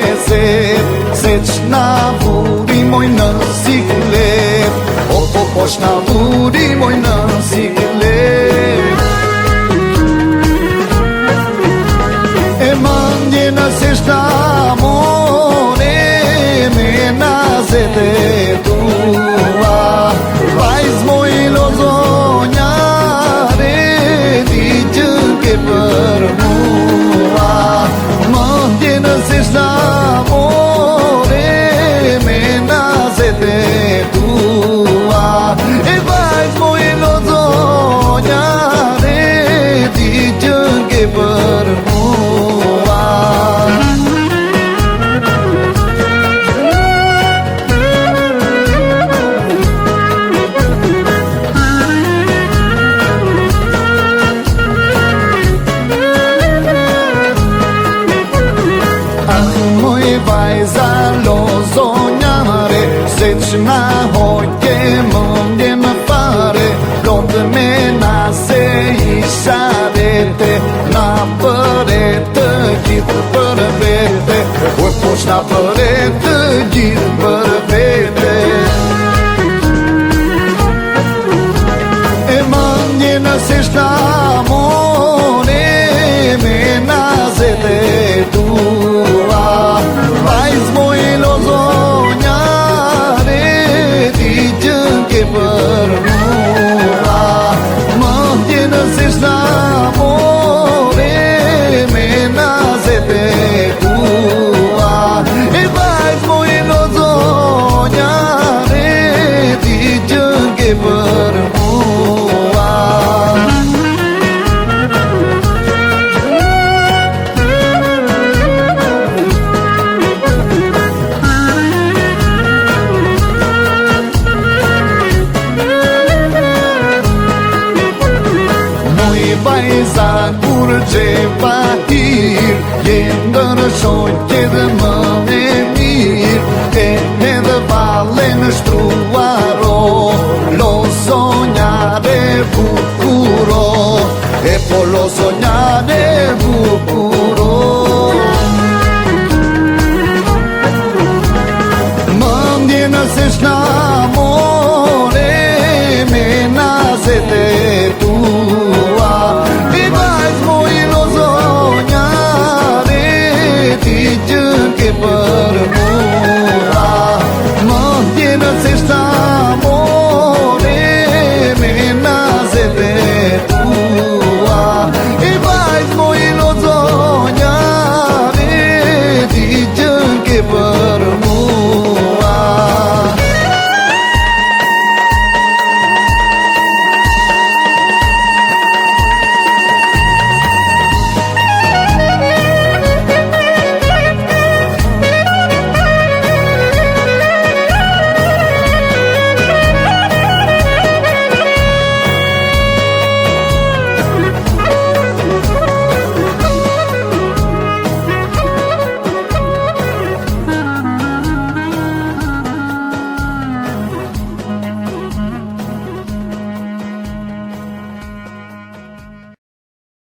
meset se q'na vurimoj në siklet po q'na vurimoj në siklet e mandjena se shtamone me nazet e tua vajz moj lozonjare di që ke për mua mandjena se shtamone me nazet e tua e vajz moj lozonjare di që ke për mua vajza lozonjare se q'na hojke mëndje në fare Lont me na se isha vete na përe të gjithë për vete po q'na përe të gjithë për vete e mëndje nëse shtamone me nazet e tua vajz moj lozonjare di që ke për mua mëndje nëse shtamone me nazet e tua e vajz moj lozonjare di që ke për mua vajza kur që pa hir, jenë në shoqe dhe